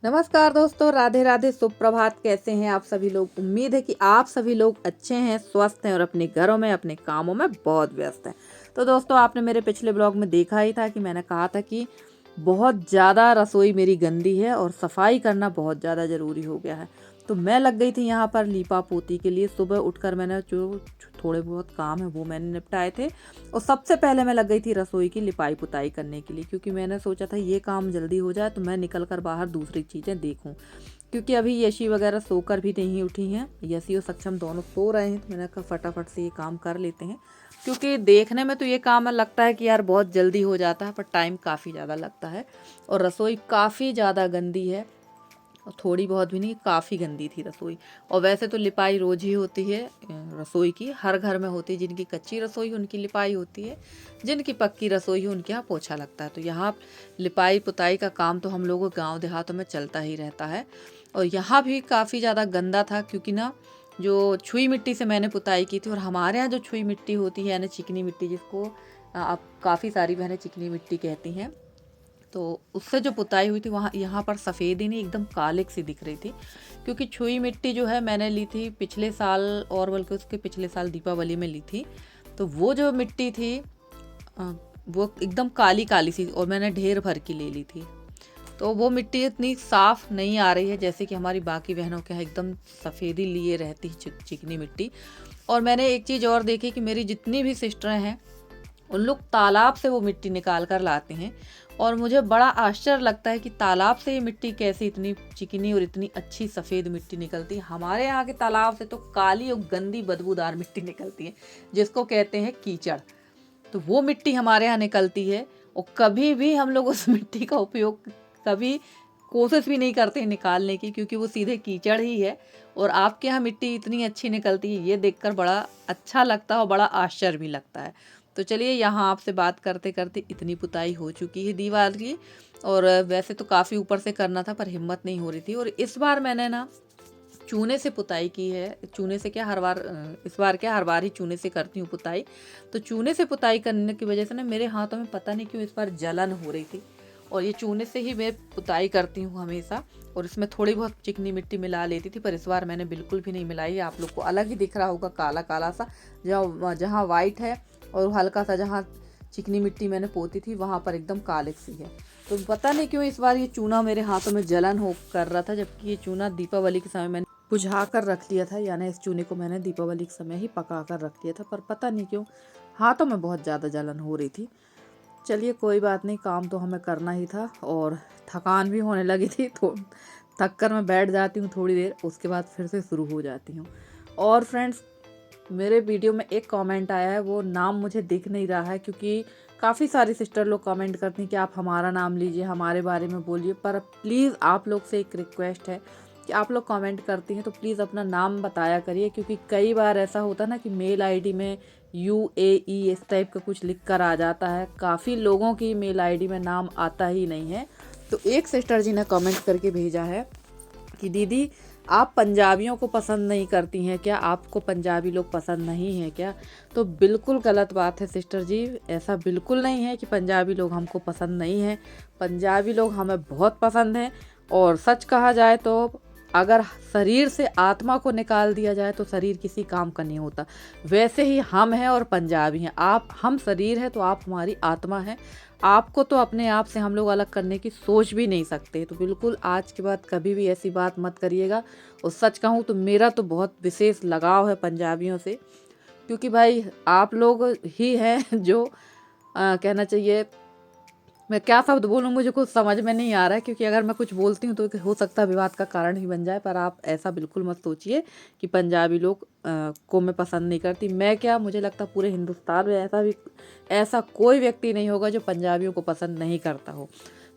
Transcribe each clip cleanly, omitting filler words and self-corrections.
नमस्कार दोस्तों, राधे राधे, सुप्रभात। कैसे हैं आप सभी लोग? उम्मीद है कि आप सभी लोग अच्छे हैं, स्वस्थ हैं और अपने घरों में अपने कामों में बहुत व्यस्त हैं। तो दोस्तों, आपने मेरे पिछले ब्लॉग में देखा ही था कि मैंने कहा था कि बहुत ज़्यादा रसोई मेरी गंदी है और सफाई करना बहुत ज़्यादा ज़रूरी हो गया है। तो मैं लग गई थी यहाँ पर लीपा पोती के लिए। सुबह उठकर मैंने जो थोड़े बहुत काम है वो मैंने निपटाए थे और सबसे पहले मैं लग गई थी रसोई की लिपाई पुताई करने के लिए, क्योंकि मैंने सोचा था ये काम जल्दी हो जाए तो मैं निकल कर बाहर दूसरी चीज़ें देखूं। क्योंकि अभी यशी वगैरह सोकर भी नहीं उठी हैं, यशी और सक्षम दोनों सो रहे हैं, तो मैंने कहा फटाफट से ये काम कर लेते हैं। क्योंकि देखने में तो ये काम लगता है कि यार बहुत जल्दी हो जाता है, पर टाइम काफ़ी ज़्यादा लगता है और रसोई काफ़ी ज़्यादा गंदी है। और थोड़ी बहुत भी नहीं, काफ़ी गंदी थी रसोई। और वैसे तो लिपाई रोज ही होती है रसोई की, हर घर में होती है। जिनकी कच्ची रसोई उनकी लिपाई होती है, जिनकी पक्की रसोई है उनके यहाँ पोछा लगता है। तो यहाँ लिपाई पुताई का काम तो हम लोगों गांव देहातों में चलता ही रहता है। और यहाँ भी काफ़ी ज़्यादा गंदा था, क्योंकि ना जो छुई मिट्टी से मैंने पुताई की थी, और हमारे यहाँ जो छुई मिट्टी होती है यानी चिकनी मिट्टी, जिसको आप काफ़ी सारी बहनें चिकनी मिट्टी कहती हैं, तो उससे जो पुताई हुई थी वहाँ यहाँ पर सफ़ेद ही नहीं, एकदम काले सी दिख रही थी। क्योंकि छुई मिट्टी जो है मैंने ली थी पिछले साल, और बल्कि उसके पिछले साल दीपावली में ली थी। तो वो जो मिट्टी थी वो एकदम काली काली सी, और मैंने ढेर भर की ले ली थी। तो वो मिट्टी इतनी साफ़ नहीं आ रही है जैसे कि हमारी बाकी बहनों के यहाँ एकदम सफ़ेदी लिए रहती है चिकनी मिट्टी। और मैंने एक चीज़ और देखी कि मेरी जितनी भी सिस्टरें हैं उन लोग तालाब से वो मिट्टी निकाल कर लाते हैं। और मुझे बड़ा आश्चर्य लगता है कि तालाब से ये मिट्टी कैसे इतनी चिकनी और इतनी अच्छी सफ़ेद मिट्टी निकलती है। हमारे यहाँ के तालाब से तो काली और गंदी बदबूदार मिट्टी निकलती है, जिसको कहते हैं कीचड़। तो वो मिट्टी हमारे यहाँ निकलती है, और कभी भी हम लोग उस मिट्टी का उपयोग कभी कोशिश भी नहीं करते निकालने की, क्योंकि वो सीधे कीचड़ ही है। और आपके यहाँ मिट्टी इतनी अच्छी निकलती है, ये देखकर बड़ा अच्छा लगता है और बड़ा आश्चर्य भी लगता है। तो चलिए, यहाँ आपसे बात करते करते इतनी पुताई हो चुकी है दीवार की। और वैसे तो काफ़ी ऊपर से करना था, पर हिम्मत नहीं हो रही थी। और इस बार मैंने ना चूने से पुताई की है। चूने से क्या, हर बार इस बार क्या, हर बार ही चूने से करती हूँ पुताई। तो चूने से पुताई करने की वजह से ना मेरे हाथों में पता नहीं क्यों इस बार जलन हो रही थी। और ये चूने से ही मैं पुताई करती हूँ हमेशा, और इसमें थोड़ी बहुत चिकनी मिट्टी मिला लेती थी, पर इस बार मैंने बिल्कुल भी नहीं मिलाई। आप लोग को अलग ही दिख रहा होगा, काला काला सा, जहाँ जहाँ वाइट है और हल्का सा जहाँ चिकनी मिट्टी मैंने पोती थी वहाँ पर एकदम काले सी है। तो पता नहीं क्यों इस बार ये चूना मेरे हाथों में जलन हो कर रहा था, जबकि ये चूना दीपावली के समय मैंने बुझा कर रख लिया था। यानी इस चूने को मैंने दीपावली के समय ही पका कर रख लिया था, पर पता नहीं क्यों हाथों में बहुत ज़्यादा जलन हो रही थी। चलिए कोई बात नहीं, काम तो हमें करना ही था और थकान भी होने लगी थी। तो थक कर मैं बैठ जाती हूँ थोड़ी देर, उसके बाद फिर से शुरू हो जाती हूँ। और फ्रेंड्स, मेरे वीडियो में एक कमेंट आया है, वो नाम मुझे दिख नहीं रहा है, क्योंकि काफ़ी सारी सिस्टर लोग कमेंट करती हैं कि आप हमारा नाम लीजिए, हमारे बारे में बोलिए। पर प्लीज़ आप लोग से एक रिक्वेस्ट है कि आप लोग कमेंट करती हैं तो प्लीज़ अपना नाम बताया करिए, क्योंकि कई बार ऐसा होता है ना कि मेल आईडी में UAE इस टाइप का कुछ लिख कर आ जाता है। काफ़ी लोगों की मेल आईडी में नाम आता ही नहीं है। तो एक सिस्टर जी ने कमेंट करके भेजा है कि दीदी, आप पंजाबियों को पसंद नहीं करती हैं क्या? आपको पंजाबी लोग पसंद नहीं हैं क्या? तो बिल्कुल गलत बात है सिस्टर जी, ऐसा बिल्कुल नहीं है कि पंजाबी लोग हमको पसंद नहीं हैं। पंजाबी लोग हमें बहुत पसंद हैं। और सच कहा जाए तो अगर शरीर से आत्मा को निकाल दिया जाए तो शरीर किसी काम का नहीं होता। वैसे ही हम हैं और पंजाबी हैं। हम शरीर हैं तो आप हमारी आत्मा हैं। आपको तो अपने आप से हम लोग अलग करने की सोच भी नहीं सकते। तो बिल्कुल आज के बाद कभी भी ऐसी बात मत करिएगा। और सच कहूँ तो मेरा तो बहुत विशेष लगाव है पंजाबियों से, क्योंकि भाई आप लोग ही हैं जो कहना चाहिए, मैं क्या शब्द बोलूँ मुझे कुछ समझ में नहीं आ रहा है, क्योंकि अगर मैं कुछ बोलती हूँ तो हो सकता है विवाद का कारण ही बन जाए। पर आप ऐसा बिल्कुल मत सोचिए कि पंजाबी लोग को मैं पसंद नहीं करती। मैं क्या, मुझे लगता पूरे हिंदुस्तान में ऐसा कोई व्यक्ति नहीं होगा जो पंजाबियों को पसंद नहीं करता हो।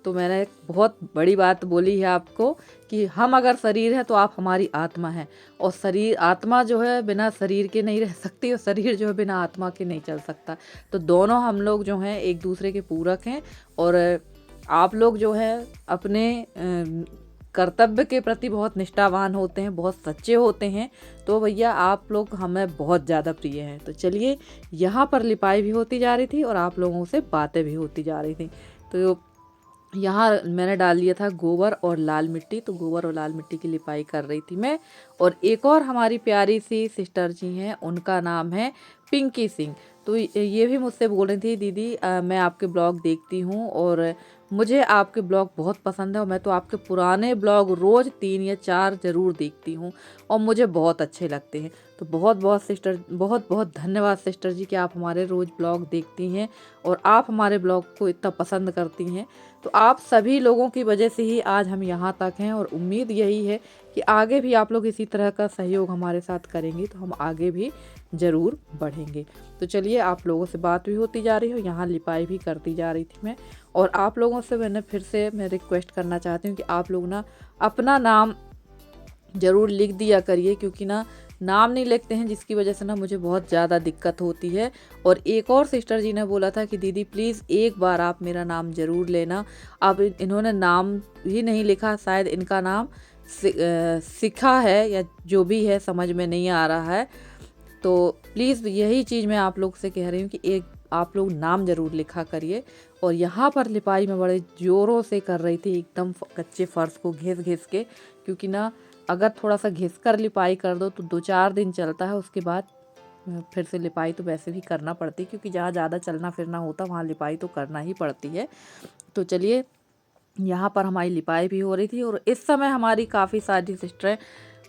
तो मैंने एक बहुत बड़ी बात बोली है आपको कि हम अगर शरीर है तो आप हमारी आत्मा है। और आत्मा जो है बिना शरीर के नहीं रह सकती, और शरीर जो है बिना आत्मा के नहीं चल सकता। तो दोनों हम लोग जो हैं एक दूसरे के पूरक हैं। और आप लोग जो है अपने कर्तव्य के प्रति बहुत निष्ठावान होते हैं, बहुत सच्चे होते हैं। तो भैया आप लोग हमें बहुत ज़्यादा प्रिय हैं। तो चलिए, यहाँ पर लिपाई भी होती जा रही थी और आप लोगों से बातें भी होती जा रही थी। तो यहाँ मैंने डाल दिया था गोबर और लाल मिट्टी, तो गोबर और लाल मिट्टी की लिपाई कर रही थी मैं। और एक और हमारी प्यारी सी सिस्टर जी हैं, उनका नाम है पिंकी सिंह। तो ये भी मुझसे बोल रही थी, दीदी मैं आपके ब्लॉग देखती हूँ और मुझे आपके ब्लॉग बहुत पसंद है, और मैं तो आपके पुराने ब्लॉग रोज़ 3 या 4 ज़रूर देखती हूँ और मुझे बहुत अच्छे लगते हैं। तो बहुत बहुत सिस्टर, बहुत बहुत धन्यवाद सिस्टर जी कि आप हमारे रोज़ ब्लॉग देखती हैं और आप हमारे ब्लॉग को इतना पसंद करती हैं। तो आप सभी लोगों की वजह से ही आज हम यहाँ तक हैं, और उम्मीद यही है कि आगे भी आप लोग इसी तरह का सहयोग हमारे साथ करेंगे तो हम आगे भी ज़रूर बढ़ेंगे। तो चलिए, आप लोगों से बात भी होती जा रही हो, यहाँ लिपाई भी करती जा रही थी मैं। और आप लोगों से मैंने फिर से मैं रिक्वेस्ट करना चाहती हूँ कि आप लोग ना अपना नाम ज़रूर लिख दिया करिए, क्योंकि ना नाम नहीं लिखते हैं, जिसकी वजह से ना मुझे बहुत ज़्यादा दिक्कत होती है। और एक और सिस्टर जी ने बोला था कि दीदी प्लीज़ एक बार आप मेरा नाम ज़रूर लेना। अब इन्होंने नाम ही नहीं लिखा, शायद इनका नाम सिखा है या जो भी है, समझ में नहीं आ रहा है। तो प्लीज़ यही चीज़ मैं आप लोग से कह रही हूँ कि एक आप लोग नाम ज़रूर लिखा करिए। और यहाँ पर लिपाई में बड़े ज़ोरों से कर रही थी, एकदम कच्चे फ़र्श को घिस घिस के, क्योंकि ना अगर थोड़ा सा घिस कर लिपाई कर दो तो 2-4 दिन चलता है, उसके बाद फिर से लिपाई तो वैसे भी करना पड़ती है, क्योंकि जहाँ ज़्यादा चलना फिरना होता वहाँ लिपाई तो करना ही पड़ती है। तो चलिए, यहाँ पर हमारी लिपाई भी हो रही थी। और इस समय हमारी काफ़ी सारी सिस्टरें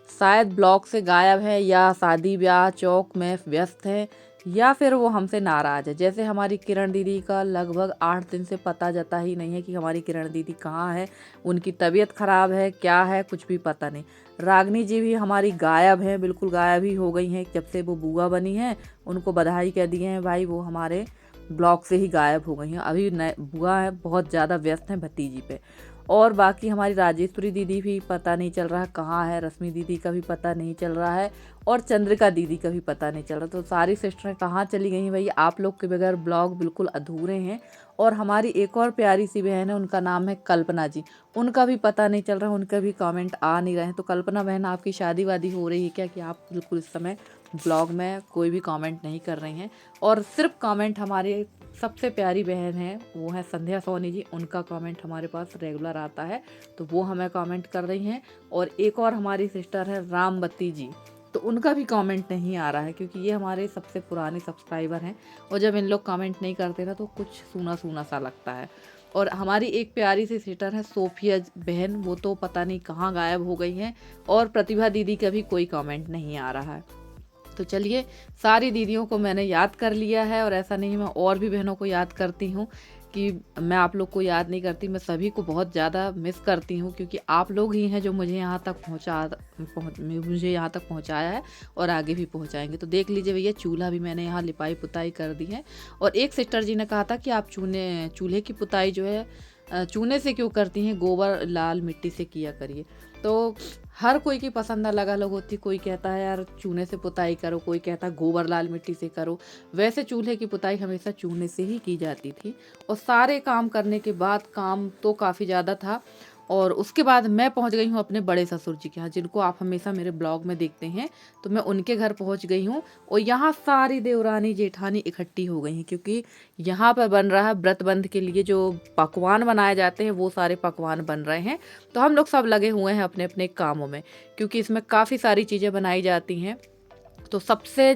शायद ब्लॉग से गायब है, या शादी ब्याह चौक में व्यस्त है, या फिर वो हमसे नाराज़ है। जैसे हमारी किरण दीदी का लगभग 8 दिन से पता जाता ही नहीं है कि हमारी किरण दीदी कहाँ है, उनकी तबीयत ख़राब है, क्या है, कुछ भी पता नहीं। रागनी जी भी हमारी गायब हैं, बिल्कुल गायब ही हो गई हैं जब से वो बुआ बनी हैं। उनको बधाई कह दिए हैं भाई, वो हमारे ब्लॉग से ही गायब हो गई हैं। अभी नए बुआ है, बहुत ज़्यादा व्यस्त हैं भतीजी पे। और बाकी हमारी राजेश्वरी दीदी भी पता नहीं चल रहा कहाँ है, रश्मि दीदी का भी पता नहीं चल रहा है, और चंद्रिका दीदी का भी पता नहीं चल रहा। तो सारी सिस्टरें कहाँ चली गई हैं भाई, आप लोग के बगैर ब्लॉग बिल्कुल अधूरे हैं। और हमारी एक और प्यारी सी बहन है, उनका नाम है कल्पना जी, उनका भी पता नहीं चल रहा, उनका भी कमेंट आ नहीं रहे हैं। तो कल्पना बहन, आपकी शादी वादी हो रही है क्या कि आप बिल्कुल इस समय ब्लॉग में कोई भी कमेंट नहीं कर रही हैं? और सिर्फ कमेंट हमारे सबसे प्यारी बहन है, वो है संध्या सोनी जी, उनका कमेंट हमारे पास रेगुलर आता है, तो वो हमें कमेंट कर रही हैं। और एक और हमारी सिस्टर है रामबती जी, तो उनका भी कमेंट नहीं आ रहा है, क्योंकि ये हमारे सबसे पुराने सब्सक्राइबर हैं, और जब इन लोग कमेंट नहीं करते ना तो कुछ सूना सूना सा लगता है। और हमारी एक प्यारी सी सिस्टर है सोफिया बहन, वो तो पता नहीं कहाँ गायब हो गई हैं। और प्रतिभा दीदी का भी कोई कमेंट नहीं आ रहा है। तो चलिए, सारी दीदियों को मैंने याद कर लिया है, और ऐसा नहीं मैं और भी बहनों को याद करती हूँ कि मैं आप लोग को याद नहीं करती। मैं सभी को बहुत ज़्यादा मिस करती हूँ, क्योंकि आप लोग ही हैं जो मुझे यहाँ तक मुझे यहाँ तक पहुँचाया है, और आगे भी पहुँचाएंगे। तो देख लीजिए भैया, चूल्हा भी मैंने यहाँ लिपाई पुताई कर दी है। और एक सिस्टर जी ने कहा था कि आप चूल्हे की पुताई जो है चूने से क्यों करती हैं, गोबर लाल मिट्टी से किया करिए। तो हर कोई की पसंद अलग अलग होती, कोई कहता है यार चूने से पुताई करो, कोई कहता है गोबर लाल मिट्टी से करो। वैसे चूल्हे की पुताई हमेशा चूने से ही की जाती थी। और सारे काम करने के बाद, काम तो काफ़ी ज़्यादा था, और उसके बाद मैं पहुंच गई हूँ अपने बड़े ससुर जी के यहाँ, जिनको आप हमेशा मेरे ब्लॉग में देखते हैं। तो मैं उनके घर पहुंच गई हूँ, और यहाँ सारी देवरानी जेठानी इकट्ठी हो गई हैं, क्योंकि यहाँ पर बन रहा है व्रत बंध के लिए जो पकवान बनाए जाते हैं, वो सारे पकवान बन रहे हैं। तो हम लोग सब लगे हुए हैं अपने अपने कामों में, क्योंकि इसमें काफ़ी सारी चीज़ें बनाई जाती हैं। तो सबसे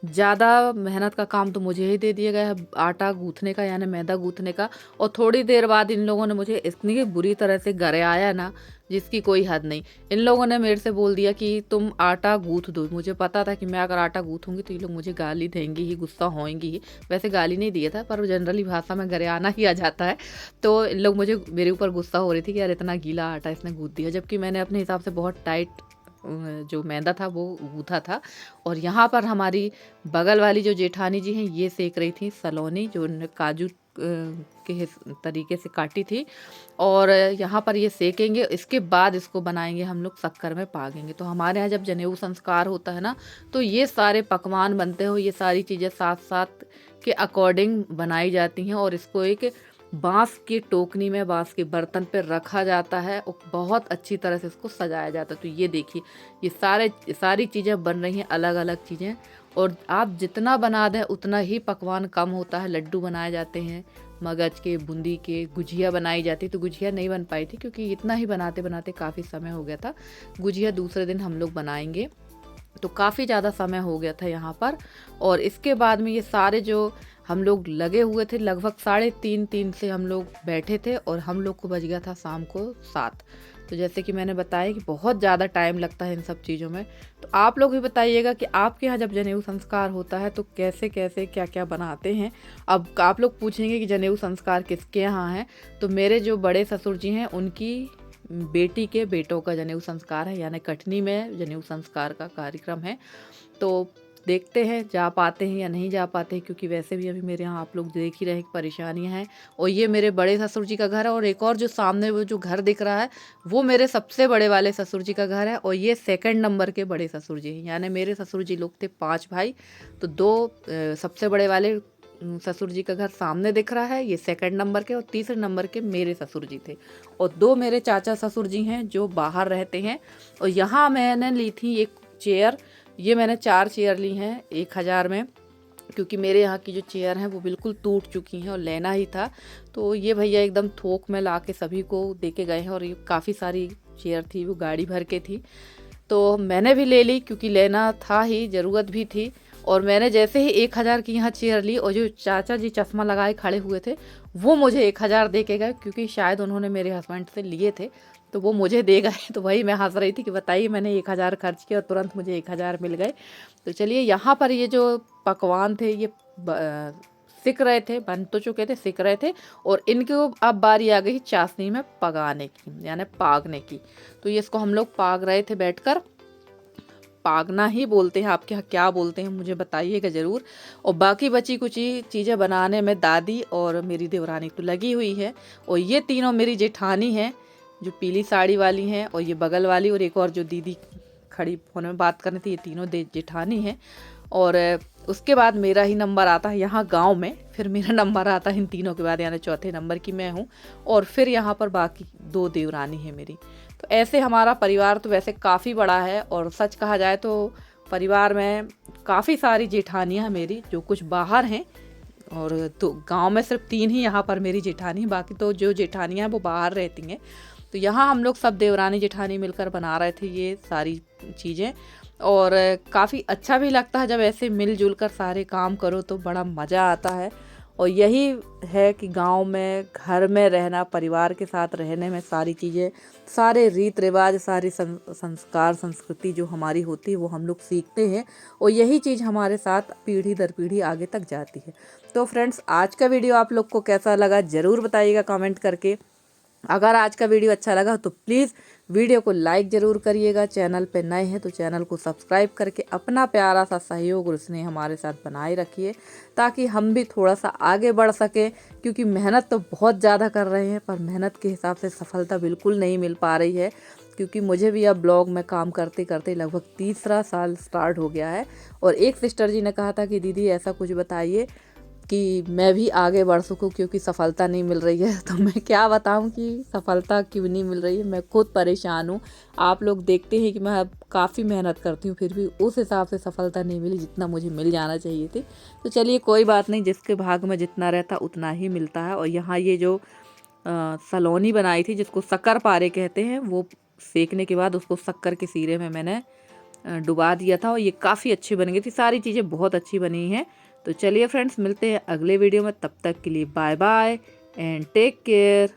ज़्यादा मेहनत का काम तो मुझे ही दे दिया गया है, आटा गूँथने का, यानी मैदा गूँथने का। और थोड़ी देर बाद इन लोगों ने मुझे इतनी बुरी तरह से गरियाया ना, जिसकी कोई हद नहीं। इन लोगों ने मेरे से बोल दिया कि तुम आटा गूँथ दो। मुझे पता था कि मैं अगर आटा गूँथूंगी तो ये लोग मुझे गाली देंगी ही, गुस्सा होएंगी ही। वैसे गाली नहीं दिया था, पर जनरली भाषा में गरियाना ही आ जाता है। तो इन लोग मुझे मेरे ऊपर गुस्सा हो रही थी कि यार इतना गीला आटा इसने गूँथ दिया, जबकि मैंने अपने हिसाब से बहुत टाइट जो मैदा था वो गूथा था। और यहाँ पर हमारी बगल वाली जो जेठानी जी हैं, ये सेक रही थी सलोनी, जो उन्होंने काजू के तरीके से काटी थी। और यहाँ पर ये सेकेंगे, इसके बाद इसको बनाएंगे हम लोग, शक्कर में पागेंगे। तो हमारे यहाँ जब जनेऊ संस्कार होता है ना, तो ये सारे पकवान बनते हो, ये सारी चीज़ें साथ साथ के अकॉर्डिंग बनाई जाती हैं, और इसको एक बांस की टोकनी में, बांस के बर्तन पे रखा जाता है, और बहुत अच्छी तरह से इसको सजाया जाता है। तो ये देखिए, ये सारी चीज़ें बन रही हैं, अलग अलग चीज़ें। और आप जितना बना दें उतना ही पकवान कम होता है। लड्डू बनाए जाते हैं, मगज के, बूंदी के गुजिया बनाई जाती। तो गुजिया नहीं बन पाई थी क्योंकि इतना ही बनाते बनाते काफ़ी समय हो गया था। गुजिया दूसरे दिन हम लोग बनाएंगे, तो काफ़ी ज़्यादा समय हो गया था यहाँ पर। और इसके बाद में ये सारे जो हम लोग लगे हुए थे, लगभग 3:30 से हम लोग बैठे थे और हम लोग को बज गया था शाम को 7। तो जैसे कि मैंने बताया कि बहुत ज़्यादा टाइम लगता है इन सब चीज़ों में। तो आप लोग भी बताइएगा कि आपके यहाँ जब जनेऊ संस्कार होता है तो कैसे कैसे क्या क्या बनाते हैं। अब आप लोग पूछेंगे कि जनेऊ संस्कार किसके यहाँ है, तो मेरे जो बड़े ससुर जी हैं उनकी बेटी के बेटों का जनेऊ संस्कार है, यानी कटनी में जनेऊ संस्कार का कार्यक्रम है। तो देखते हैं जा पाते हैं या नहीं जा पाते हैं, क्योंकि वैसे भी अभी मेरे यहाँ आप लोग देख ही रहे परेशानियाँ हैं। और ये मेरे बड़े ससुर जी का घर है, और एक और जो सामने वो जो घर दिख रहा है वो मेरे सबसे बड़े वाले ससुर जी का घर है, और ये 2nd नंबर के बड़े ससुर जी हैं। यानी मेरे ससुर जी लोग थे 5 भाई, तो 2 सबसे बड़े वाले ससुर जी का घर सामने दिख रहा है, ये 2nd नंबर के, और 3रे नंबर के मेरे ससुर जी थे। और 2 मेरे चाचा ससुर जी हैं जो बाहर रहते हैं। और यहाँ मैंने ली थी एक चेयर, ये मैंने 4 चेयर ली हैं 1000 में, क्योंकि मेरे यहाँ की जो चेयर हैं वो बिल्कुल टूट चुकी हैं और लेना ही था। तो ये भैया एकदम थोक में ला के सभी को दे के गए हैं, और ये काफ़ी सारी चेयर थी, वो गाड़ी भर के थी। तो मैंने भी ले ली क्योंकि लेना था ही, ज़रूरत भी थी। और मैंने जैसे ही 1000 की यहाँ चेयर ली, और जो चाचा जी चश्मा लगाए खड़े हुए थे वो मुझे 1000 दे के गए, क्योंकि शायद उन्होंने मेरे हस्बैंड से लिए थे, तो वो मुझे दे गए। तो वही मैं हंस रही थी कि बताइए मैंने 1000 खर्च किया और तुरंत मुझे 1000 मिल गए। तो चलिए, यहाँ पर ये जो पकवान थे ये सिक रहे थे, बन तो चुके थे, सिक रहे थे, और इनको अब बारी आ गई चाशनी में पकाने की, यानी पागने की। तो ये इसको हम लोग पाग रहे थे बैठकर, पागना ही बोलते हैं, आपके यहाँ क्या बोलते हैं मुझे बताइएगा ज़रूर। और बाकी बची कुछ चीज़ें बनाने में दादी और मेरी देवरानी तो लगी हुई है, और ये तीनों मेरी जेठानी हैं जो पीली साड़ी वाली हैं, और ये बगल वाली, और एक और जो दीदी खड़ी फोन में बात करनी थी, ये तीनों जेठानी हैं। और उसके बाद मेरा ही नंबर आता है यहाँ गांव में, फिर मेरा नंबर आता है इन तीनों के बाद, यानी 4थे नंबर की मैं हूँ, और फिर यहाँ पर बाकी 2 देवरानी है मेरी। तो ऐसे हमारा परिवार तो वैसे काफ़ी बड़ा है, और सच कहा जाए तो परिवार में काफ़ी सारी जेठानियाँ हैं मेरी, जो कुछ बाहर हैं, और तो गांव में सिर्फ 3 ही यहाँ पर मेरी जेठानी, बाकी तो जो जेठानियाँ हैं वो बाहर रहती हैं। तो यहाँ हम लोग सब देवरानी जेठानी मिलकर बना रहे थे ये सारी चीज़ें, और काफ़ी अच्छा भी लगता है जब ऐसे मिलजुल कर सारे काम करो तो बड़ा मज़ा आता है। और यही है कि गांव में, घर में रहना, परिवार के साथ रहने में सारी चीज़ें, सारे रीत रिवाज, सारी संस्कार, संस्कृति जो हमारी होती है वो हम लोग सीखते हैं, और यही चीज़ हमारे साथ पीढ़ी दर पीढ़ी आगे तक जाती है। तो फ्रेंड्स, आज का वीडियो आप लोग को कैसा लगा ज़रूर बताइएगा कमेंट करके। अगर आज का वीडियो अच्छा लगा तो प्लीज़ वीडियो को लाइक ज़रूर करिएगा। चैनल पे नए हैं तो चैनल को सब्सक्राइब करके अपना प्यारा सा सहयोग और स्नेह हमारे साथ बनाए रखिए, ताकि हम भी थोड़ा सा आगे बढ़ सकें। क्योंकि मेहनत तो बहुत ज़्यादा कर रहे हैं, पर मेहनत के हिसाब से सफलता बिल्कुल नहीं मिल पा रही है। क्योंकि मुझे भी अब ब्लॉग में काम करते करते लगभग 3रा साल स्टार्ट हो गया है। और एक सिस्टर जी ने कहा था कि दीदी ऐसा कुछ बताइए कि मैं भी आगे बढ़ सकूं, क्योंकि सफलता नहीं मिल रही है। तो मैं क्या बताऊं कि सफलता क्यों नहीं मिल रही है, मैं खुद परेशान हूं। आप लोग देखते हैं कि मैं काफ़ी मेहनत करती हूं, फिर भी उस हिसाब से सफलता नहीं मिली जितना मुझे मिल जाना चाहिए थी। तो चलिए, कोई बात नहीं, जिसके भाग में जितना रहता उतना ही मिलता है। और यहाँ ये जो सलोनी बनाई थी, जिसको शक्कर पारे कहते हैं, वो सेकने के बाद उसको शक्कर के सीरे में मैंने डुबा दिया था, और ये काफ़ी अच्छी बन गई थी। सारी चीज़ें बहुत अच्छी बनी हैं। तो चलिए फ्रेंड्स, मिलते हैं अगले वीडियो में, तब तक के लिए bye bye and take care.